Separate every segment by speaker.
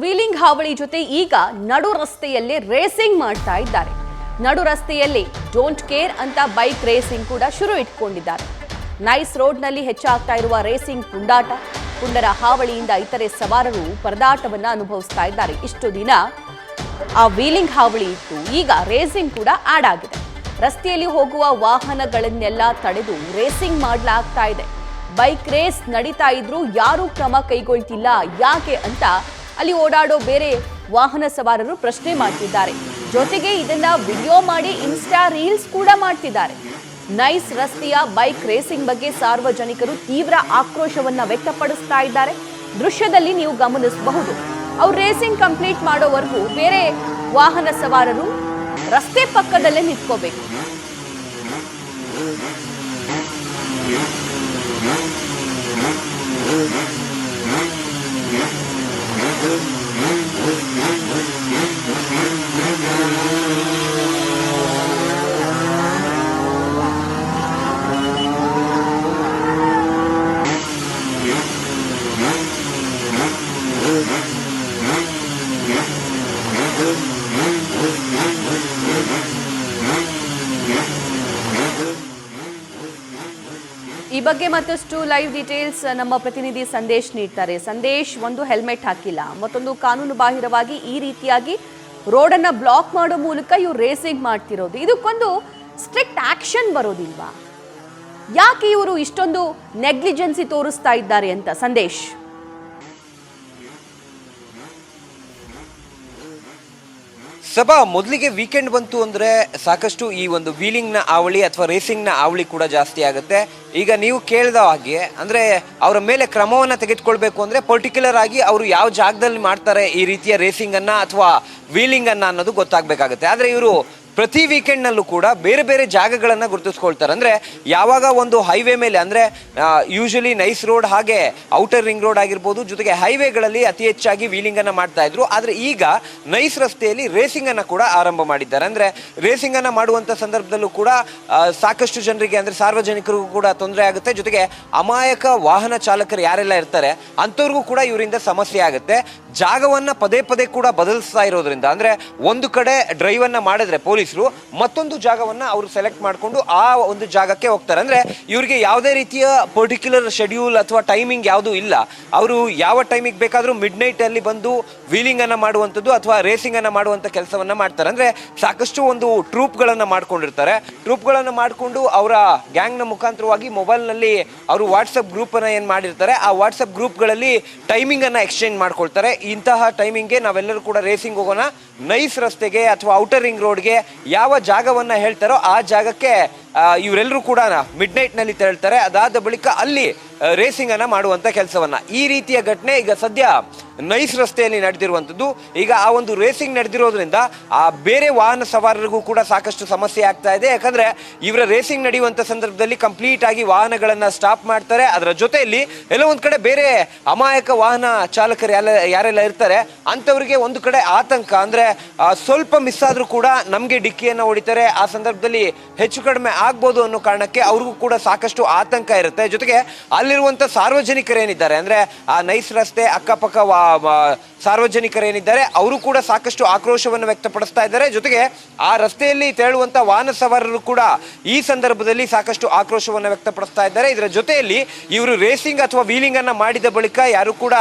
Speaker 1: Wheeling ಹಾವಳಿ ಜೊತೆ ಈಗ ನಡು ರಸ್ತೆಯಲ್ಲೇ ರೇಸಿಂಗ್ ಮಾಡ್ತಾ ಇದ್ದಾರೆ. ನಡು ರಸ್ತೆಯಲ್ಲಿ ಡೋಂಟ್ ಕೇರ್ ಅಂತ ಬೈಕ್ ರೇಸಿಂಗ್ ಕೂಡ ಶುರು ಇಟ್ಕೊಂಡಿದ್ದಾರೆ. ನೈಸ್ ರೋಡ್ನಲ್ಲಿ ಹೆಚ್ಚಾಗ್ತಾ ಇರುವ ರೇಸಿಂಗ್ ಪುಂಡರ ಹಾವಳಿಯಿಂದ ಇತರೆ ಸವಾರರು ಪರದಾಟವನ್ನ ಅನುಭವಿಸ್ತಾ ಇದ್ದಾರೆ. ಇಷ್ಟು ದಿನ ಆ ವೀಲಿಂಗ್ ಹಾವಳಿ ಇತ್ತು, ಈಗ ರೇಸಿಂಗ್ ಕೂಡ ಆಡ್ ಆಗಿದೆ. ರಸ್ತೆಯಲ್ಲಿ ಹೋಗುವ ವಾಹನಗಳನ್ನೆಲ್ಲ ತಡೆದು ರೇಸಿಂಗ್ ಮಾಡಲಾಗ್ತಾ ಇದೆ. ಬೈಕ್ ರೇಸ್ ನಡೀತಾ ಇದ್ರು ಯಾರೂ ಕ್ರಮ ಕೈಗೊಳ್ತಿಲ್ಲ, ಯಾಕೆ ಅಂತ ಅಲ್ಲಿ ಓಡಾಡೋ ಬೇರೆ ವಾಹನ ಸವಾರರು ಪ್ರಶ್ನೆ ಮಾಡ್ತಿದ್ದಾರೆ. ಜೊತೆಗೆ ಇದನ್ನ ವಿಡಿಯೋ ಮಾಡಿ ಇನ್ಸ್ಟಾ ರೀಲ್ಸ್ ಕೂಡ ಮಾಡ್ತಿದ್ದಾರೆ. ನೈಸ್ ರಸ್ತೆಯ ಬೈಕ್ ರೇಸಿಂಗ್ ಬಗ್ಗೆ ಸಾರ್ವಜನಿಕರು ತೀವ್ರ ಆಕ್ರೋಶವನ್ನ ವ್ಯಕ್ತಪಡಿಸ್ತಾ ಇದ್ದಾರೆ. ದೃಶ್ಯದಲ್ಲಿ ನೀವು ಗಮನಿಸಬಹುದು, ಅವ್ರು ರೇಸಿಂಗ್ ಕಂಪ್ಲೀಟ್ ಮಾಡೋವರೆಗೂ ಬೇರೆ ವಾಹನ ಸವಾರರು ರಸ್ತೆ ಪಕ್ಕದಲ್ಲೇ ನಿಂತ್ಕೋಬೇಕು. ಈ ಬಗ್ಗೆ ಮತ್ತಷ್ಟು ಲೈವ್ ಡೀಟೇಲ್ಸ್ ನಮ್ಮ ಪ್ರತಿನಿಧಿ ಸಂದೇಶ್ ನೀಡ್ತಾರೆ. ಸಂದೇಶ್, ಒಂದು ಹೆಲ್ಮೆಟ್ ಹಾಕಿಲ್ಲ, ಮತ್ತೊಂದು ಕಾನೂನು ಬಾಹಿರವಾಗಿ ಈ ರೀತಿಯಾಗಿ ರೋಡನ್ನ ಬ್ಲಾಕ್ ಮಾಡೋ ಮೂಲಕ ಇವ್ರು ರೇಸಿಂಗ್ ಮಾಡ್ತಿರೋದು, ಇದಕ್ಕೊಂದು ಸ್ಟ್ರಿಕ್ಟ್ ಆಕ್ಷನ್ ಬರೋದಿಲ್ವಾ? ಯಾಕೆ ಇವರು ಇಷ್ಟೊಂದು ನೆಗ್ಲಿಜೆನ್ಸಿ ತೋರಿಸ್ತಾ ಇದ್ದಾರೆ ಅಂತ ಸಂದೇಶ್?
Speaker 2: ಸಭಾ, ಮೊದಲಿಗೆ ವೀಕೆಂಡ್ ಬಂತು ಅಂದರೆ ಸಾಕಷ್ಟು ಈ ಒಂದು ವೀಲಿಂಗ್ನ ಅವಳಿ ಅಥವಾ ರೇಸಿಂಗ್ನ ಅವಳಿ ಕೂಡ ಜಾಸ್ತಿ ಆಗುತ್ತೆ. ಈಗ ನೀವು ಕೇಳಿದ ಹಾಗೆ ಅಂದರೆ ಅವರ ಮೇಲೆ ಕ್ರಮವನ್ನು ತೆಗೆದುಕೊಳ್ಬೇಕು ಅಂದರೆ ಪರ್ಟಿಕ್ಯುಲರ್ ಆಗಿ ಅವರು ಯಾವ ಜಾಗದಲ್ಲಿ ಮಾಡ್ತಾರೆ ಈ ರೀತಿಯ ರೇಸಿಂಗನ್ನು ಅಥವಾ ವೀಲಿಂಗನ್ನು ಅನ್ನೋದು ಗೊತ್ತಾಗಬೇಕಾಗುತ್ತೆ. ಆದರೆ ಇವರು ಪ್ರತಿ ವೀಕೆಂಡ್ನಲ್ಲೂ ಕೂಡ ಬೇರೆ ಬೇರೆ ಜಾಗಗಳನ್ನು ಗುರುತಿಸ್ಕೊಳ್ತಾರೆ. ಅಂದರೆ ಯಾವಾಗ ಒಂದು ಹೈವೇ ಮೇಲೆ ಅಂದರೆ ಯೂಶಲಿ ನೈಸ್ ರೋಡ್ ಹಾಗೆ ಔಟರ್ ರಿಂಗ್ ರೋಡ್ ಆಗಿರ್ಬೋದು, ಜೊತೆಗೆ ಹೈವೇಗಳಲ್ಲಿ ಅತಿ ಹೆಚ್ಚಾಗಿ ವೀಲಿಂಗನ್ನು ಮಾಡ್ತಾ ಇದ್ರು. ಆದರೆ ಈಗ ನೈಸ್ ರಸ್ತೆಯಲ್ಲಿ ರೇಸಿಂಗನ್ನು ಕೂಡ ಆರಂಭ ಮಾಡಿದ್ದಾರೆ. ಅಂದರೆ ರೇಸಿಂಗನ್ನು ಮಾಡುವಂಥ ಸಂದರ್ಭದಲ್ಲೂ ಕೂಡ ಸಾಕಷ್ಟು ಜನರಿಗೆ ಅಂದರೆ ಸಾರ್ವಜನಿಕರಿಗೂ ಕೂಡ ತೊಂದರೆ ಆಗುತ್ತೆ. ಜೊತೆಗೆ ಅಮಾಯಕ ವಾಹನ ಚಾಲಕರು ಯಾರೆಲ್ಲ ಇರ್ತಾರೆ ಅಂಥವ್ರಿಗೂ ಕೂಡ ಇವರಿಂದ ಸಮಸ್ಯೆ ಆಗುತ್ತೆ. ಜಾಗವನ್ನು ಪದೇ ಪದೇ ಕೂಡ ಬದಲಿಸ್ತಾ ಇರೋದ್ರಿಂದ ಅಂದರೆ ಒಂದು ಕಡೆ ಡ್ರೈವನ್ನು ಮಾಡಿದ್ರೆ ಪೊಲೀಸರು ಮತ್ತೊಂದು ಜಾಗವನ್ನು ಅವರು ಸೆಲೆಕ್ಟ್ ಮಾಡಿಕೊಂಡು ಆ ಒಂದು ಜಾಗಕ್ಕೆ ಹೋಗ್ತಾರೆ. ಅಂದರೆ ಇವರಿಗೆ ಯಾವುದೇ ರೀತಿಯ ಪರ್ಟಿಕ್ಯುಲರ್ ಶೆಡ್ಯೂಲ್ ಅಥವಾ ಟೈಮಿಂಗ್ ಯಾವುದೂ ಇಲ್ಲ. ಅವರು ಯಾವ ಟೈಮಿಗೆ ಬೇಕಾದರೂ ಮಿಡ್ ನೈಟಲ್ಲಿ ಬಂದು ವೀಲಿಂಗನ್ನು ಮಾಡುವಂಥದ್ದು ಅಥವಾ ರೇಸಿಂಗನ್ನು ಮಾಡುವಂಥ ಕೆಲಸವನ್ನು ಮಾಡ್ತಾರೆ. ಅಂದರೆ ಸಾಕಷ್ಟು ಒಂದು ಟ್ರೂಪ್ಗಳನ್ನು ಮಾಡ್ಕೊಂಡಿರ್ತಾರೆ. ಟ್ರೂಪ್ಗಳನ್ನು ಮಾಡಿಕೊಂಡು ಅವರ ಗ್ಯಾಂಗ್ನ ಮುಖಾಂತರವಾಗಿ ಮೊಬೈಲ್ನಲ್ಲಿ ಅವರು ವಾಟ್ಸಪ್ ಗ್ರೂಪನ್ನು ಏನು ಮಾಡಿರ್ತಾರೆ, ಆ ವಾಟ್ಸಪ್ ಗ್ರೂಪ್ಗಳಲ್ಲಿ ಟೈಮಿಂಗನ್ನು ಎಕ್ಸ್ಚೇಂಜ್ ಮಾಡ್ಕೊಳ್ತಾರೆ. ಇಂತಹ ಟೈಮಿಂಗ್ಗೆ ನಾವೆಲ್ಲರೂ ಕೂಡ ರೇಸಿಂಗ್ ಹೋಗೋಣ, ನೈಸ್ ರಸ್ತೆಗೆ ಅಥವಾ ಔಟರ್ ರಿಂಗ್ ರೋಡ್ಗೆ ಯಾವ ಜಾಗವನ್ನು ಹೇಳ್ತಾರೋ ಆ ಜಾಗಕ್ಕೆ ಇವರೆಲ್ಲರೂ ಕೂಡ ಮಿಡ್ ನೈಟ್ನಲ್ಲಿ ತೆರಳ್ತಾರೆ. ಅದಾದ ಬಳಿಕ ಅಲ್ಲಿ ರೇಸಿಂಗನ್ನು ಮಾಡುವಂಥ ಕೆಲಸವನ್ನು, ಈ ರೀತಿಯ ಘಟನೆ ಈಗ ಸದ್ಯ ನೈಸ್ ರಸ್ತೆಯಲ್ಲಿ ನಡೆದಿರುವಂಥದ್ದು. ಈಗ ಆ ಒಂದು ರೇಸಿಂಗ್ ನಡೆದಿರೋದ್ರಿಂದ ಆ ಬೇರೆ ವಾಹನ ಸವಾರರಿಗೂ ಕೂಡ ಸಾಕಷ್ಟು ಸಮಸ್ಯೆ ಆಗ್ತಾ ಇದೆ. ಯಾಕಂದರೆ ಇವರ ರೇಸಿಂಗ್ ನಡೆಯುವಂಥ ಸಂದರ್ಭದಲ್ಲಿ ಕಂಪ್ಲೀಟ್ ಆಗಿ ವಾಹನಗಳನ್ನು ಸ್ಟಾಪ್ ಮಾಡ್ತಾರೆ. ಅದರ ಜೊತೆಯಲ್ಲಿ ಎಲ್ಲೋ ಒಂದು ಕಡೆ ಬೇರೆ ಅಮಾಯಕ ವಾಹನ ಚಾಲಕರು ಯಾರೆಲ್ಲ ಇರ್ತಾರೆ ಅಂಥವ್ರಿಗೆ ಒಂದು ಕಡೆ ಆತಂಕ. ಅಂದರೆ ಸ್ವಲ್ಪ ಮಿಸ್ ಆದರೂ ಕೂಡ ನಮಗೆ ಡಿಕ್ಕಿಯನ್ನು ಹೊಡಿತಾರೆ, ಆ ಸಂದರ್ಭದಲ್ಲಿ ಹೆಚ್ಚು ಕಡಿಮೆ ಆಗ್ಬೋದು ಅನ್ನೋ ಕಾರಣಕ್ಕೆ ಅವ್ರಿಗೂ ಕೂಡ ಸಾಕಷ್ಟು ಆತಂಕ ಇರುತ್ತೆ. ಜೊತೆಗೆ ಅಲ್ಲಿರುವಂಥ ಸಾರ್ವಜನಿಕರೇನಿದ್ದಾರೆ ಅಂದರೆ ಆ ನೈಸ್ ರಸ್ತೆ ಅಕ್ಕಪಕ್ಕ ಸಾರ್ವಜನಿಕರೇನಿದ್ದಾರೆ ಅವರು ಕೂಡ ಸಾಕಷ್ಟು ಆಕ್ರೋಶವನ್ನು ವ್ಯಕ್ತಪಡಿಸ್ತಾ ಇದ್ದಾರೆ. ಜೊತೆಗೆ ಆ ರಸ್ತೆಯಲ್ಲಿ ತೆರಳುವಂಥ ವಾಹನ ಸವಾರರು ಕೂಡ ಈ ಸಂದರ್ಭದಲ್ಲಿ ಸಾಕಷ್ಟು ಆಕ್ರೋಶವನ್ನು ವ್ಯಕ್ತಪಡಿಸ್ತಾ ಇದ್ದಾರೆ. ಇದರ ಜೊತೆಯಲ್ಲಿ ಇವರು ರೇಸಿಂಗ್ ಅಥವಾ ವೀಲಿಂಗನ್ನು ಮಾಡಿದ ಬಳಿಕ ಯಾರು ಕೂಡ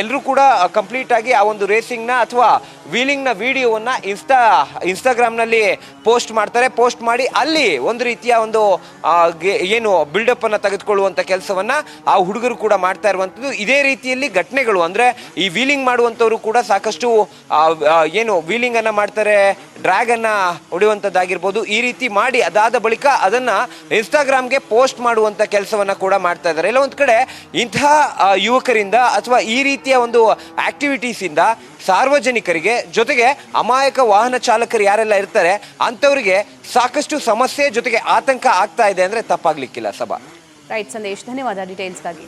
Speaker 2: ಎಲ್ಲರೂ ಕೂಡ ಕಂಪ್ಲೀಟ್ ಆಗಿ ಆ ಒಂದು ರೇಸಿಂಗ್ನ ಅಥವಾ ವೀಲಿಂಗ್ನ ವಿಡಿಯೋವನ್ನು ಇನ್ಸ್ಟಾಗ್ರಾಮ್ನಲ್ಲಿ ಪೋಸ್ಟ್ ಮಾಡ್ತಾರೆ. ಪೋಸ್ಟ್ ಮಾಡಿ ಅಲ್ಲಿ ಒಂದು ರೀತಿಯ ಒಂದು ಏನು ಬಿಲ್ಡಪ್ ಅನ್ನು ತೆಗೆದುಕೊಳ್ಳುವಂಥ ಕೆಲಸವನ್ನು ಆ ಹುಡುಗರು ಕೂಡ ಮಾಡ್ತಾ ಇರುವಂಥದ್ದು. ಇದೇ ರೀತಿಯಲ್ಲಿ ಘಟನೆಗಳು ಅಂದರೆ ಈ ವೀಲಿಂಗ್ ಮಾಡುವಂಥವ್ರು ಕೂಡ ಸಾಕಷ್ಟು ಏನು ವೀಲಿಂಗನ್ನು ಮಾಡ್ತಾರೆ, ಡ್ರ್ಯಾಗನ್ನು ಹೊಡೆಯುವಂಥದ್ದಾಗಿರ್ಬೋದು, ಈ ರೀತಿ ಮಾಡಿ ಅದಾದ ಬಳಿಕ ಅದನ್ನು ಇನ್ಸ್ಟಾಗ್ರಾಮ್ಗೆ ಪೋಸ್ಟ್ ಮಾಡುವಂಥ ಕೆಲಸವನ್ನು ಕೂಡ ಮಾಡ್ತಾ ಇದ್ದಾರೆ. ಎಲ್ಲ ಒಂದು ಕಡೆ ಇಂತಹ ಯುವಕರಿಂದ ಅಥವಾ ಈ ರೀತಿಯ ಒಂದು ಆಕ್ಟಿವಿಟೀಸಿಂದ ಸಾರ್ವಜನಿಕರಿಗೆ ಜೊತೆಗೆ ಅಮಾಯಕ ವಾಹನ ಚಾಲಕರು ಯಾರೆಲ್ಲ ಇರ್ತಾರೆ ಅಂಥವರಿಗೆ ಸಾಕಷ್ಟು ಸಮಸ್ಯೆ ಜೊತೆಗೆ ಆತಂಕ ಆಗ್ತಾ ಇದೆ ಅಂದರೆ ತಪ್ಪಾಗ್ಲಿಕ್ಕಿಲ್ಲ. ಸಭಾ,
Speaker 1: ರೈಟ್ ಸಂದೇಶ್, ಧನ್ಯವಾದ ಡೀಟೇಲ್ಸ್ಗಾಗಿ.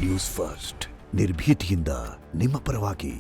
Speaker 3: ನ್ಯೂಸ್ ಫಸ್ಟ್, ನಿರ್ಭೀತಿಯಿಂದ ನಿಮ್ಮ ಪರವಾಗಿ.